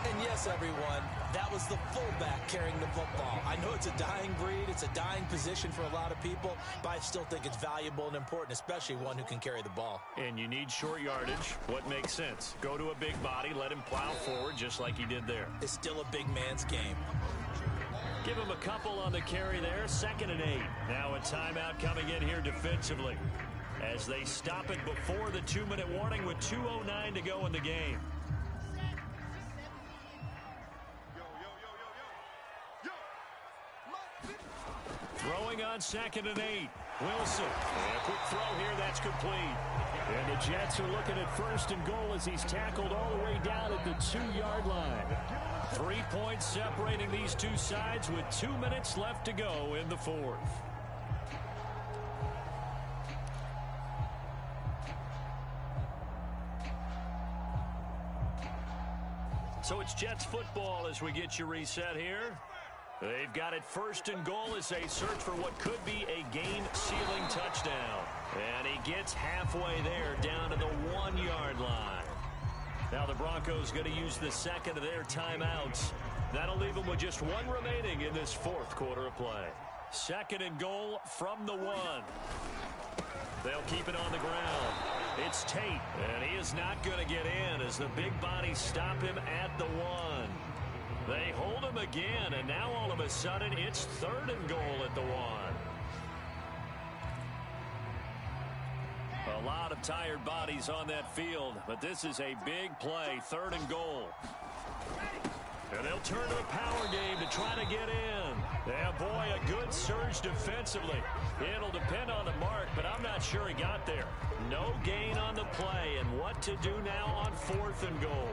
And yes, everyone, that was the fullback carrying the football. I know it's a dying breed, it's a dying position for a lot of people, but I still think it's valuable and important, especially one who can carry the ball. And you need short yardage. What makes sense? Go to a big body, let him plow forward just like he did there. It's still a big man's game. Give him a couple on the carry there. 2nd and 8. Now a timeout coming in here defensively as they stop it before the 2-minute warning with 2:09 to go in the game. Throwing on 2nd and 8. Wilson. And a quick throw here. That's complete. And the Jets are looking at 1st and goal as he's tackled all the way down at the 2-yard line. 3 points separating these two sides with 2 minutes left to go in the 4th. So it's Jets football as we get you reset here. They've got it 1st and goal as they search for what could be a game-sealing touchdown. And he gets halfway there down to the 1-yard line. Now the Broncos going to use the second of their timeouts. That'll leave them with just one remaining in this fourth quarter of play. Second and goal from the 1. They'll keep it on the ground. It's Tate, and he is not going to get in as the big bodies stop him at the 1. They hold him again, and now all of a sudden it's third and goal at the 1. A lot of tired bodies on that field, but this is a big play, third and goal. And they'll turn to the power game to try to get in. Yeah, boy, a good surge defensively. It'll depend on the mark, but I'm not sure he got there. No gain on the play, and what to do now on fourth and goal.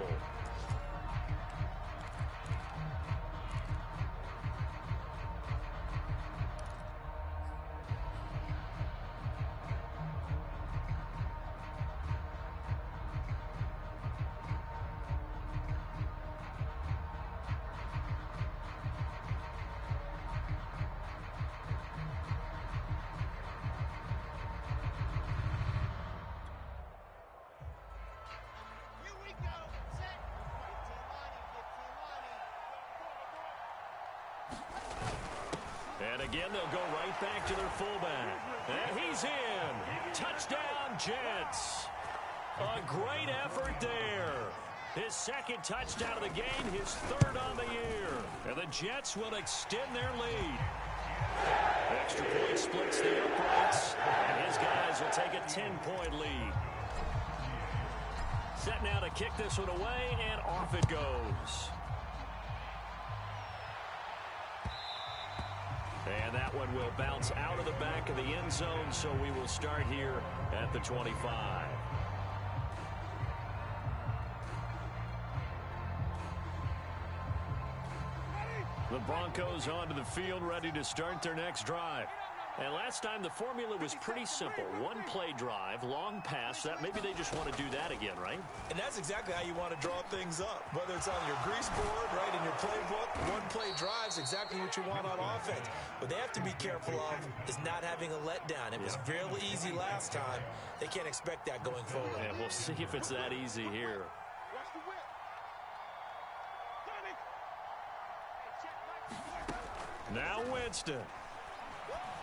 And again, they'll go right back to their fullback. And he's in. Touchdown, Jets. A great effort there. His second touchdown of the game, his third on the year. And the Jets will extend their lead. Extra point splits the uprights. And his guys will take a 10-point lead. Set now to kick this one away, and off it goes. And that one will bounce out of the back of the end zone, so we will start here at the 25. The Broncos onto the field, ready to start their next drive. And last time the formula was pretty simple. One play drive, long pass. That maybe they just want to do that again, right? And that's exactly how you want to draw things up. Whether it's on your grease board, right, in your playbook, one play drive is exactly what you want on offense. What they have to be careful of is not having a letdown. It was fairly easy last time. They can't expect that going forward. Yeah, we'll see if it's that easy here. Now Winston.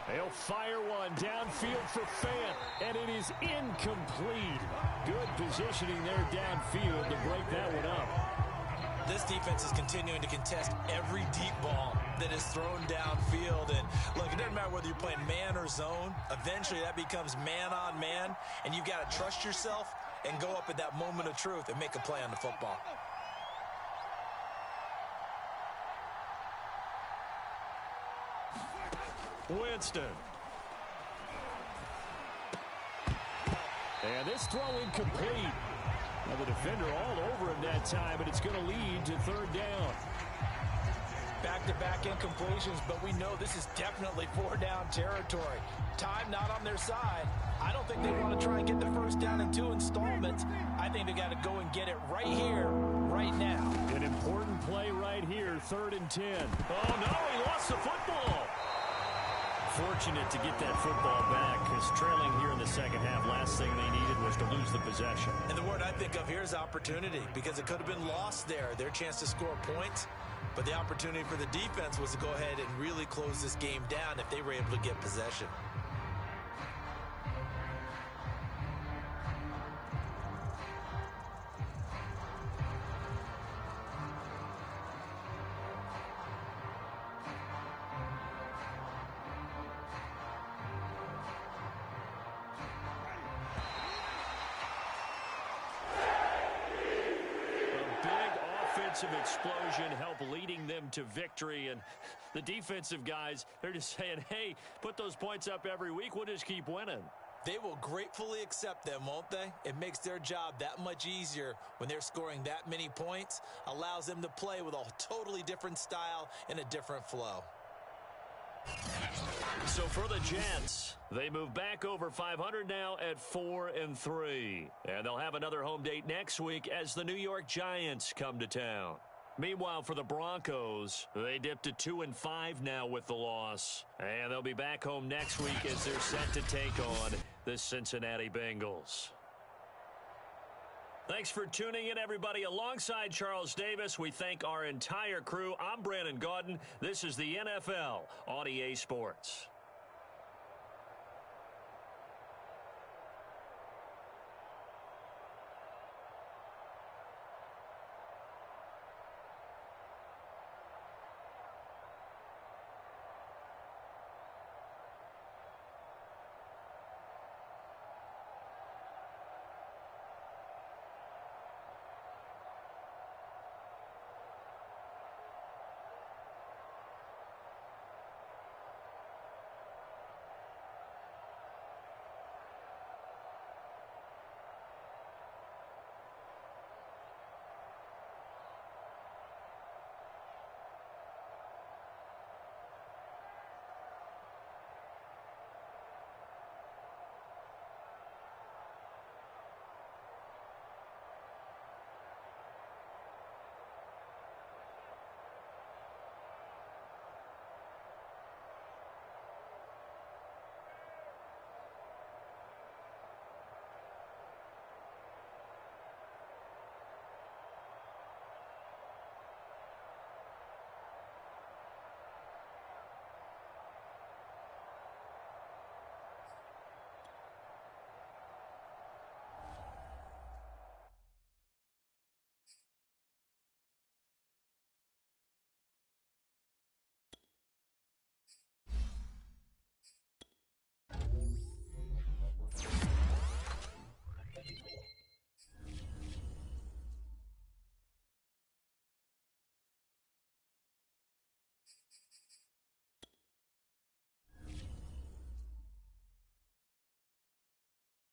They'll fire one downfield for Fant, and it is incomplete. Good positioning there downfield to break that one up. This defense is continuing to contest every deep ball that is thrown downfield. And look, it doesn't matter whether you're playing man or zone. Eventually that becomes man on man, and you've got to trust yourself and go up at that moment of truth and make a play on the football. Winston. And this throw incomplete. Now the defender all over him that time, but it's going to lead to third down. Back-to-back incompletions, but we know this is definitely four-down territory. Time not on their side. I don't think they want to try and get the first down in 2 installments. I think they got to go and get it right here, right now. An important play right here, 3rd and 10. Oh, no, he lost the football. Fortunate to get that football back, because trailing here in the second half, last thing they needed was to lose the possession. And the word I think of here is opportunity, because it could have been lost there, their chance to score points. But the opportunity for the defense was to go ahead and really close this game down if they were able to get possession. Explosion help leading them to victory, and the defensive guys, they're just saying, hey, put those points up every week, we'll just keep winning. They will gratefully accept them, won't they? It makes their job that much easier when they're scoring that many points, allows them to play with a totally different style and a different flow. So for the Jets, they move back over 500 now at 4-3. And they'll have another home date next week as the New York Giants come to town. Meanwhile, for the Broncos, they dipped to 2-5 now with the loss. And they'll be back home next week as they're set to take on the Cincinnati Bengals. Thanks for tuning in, everybody. Alongside Charles Davis, we thank our entire crew. I'm Brandon Gaudin. This is the NFL on EA Sports.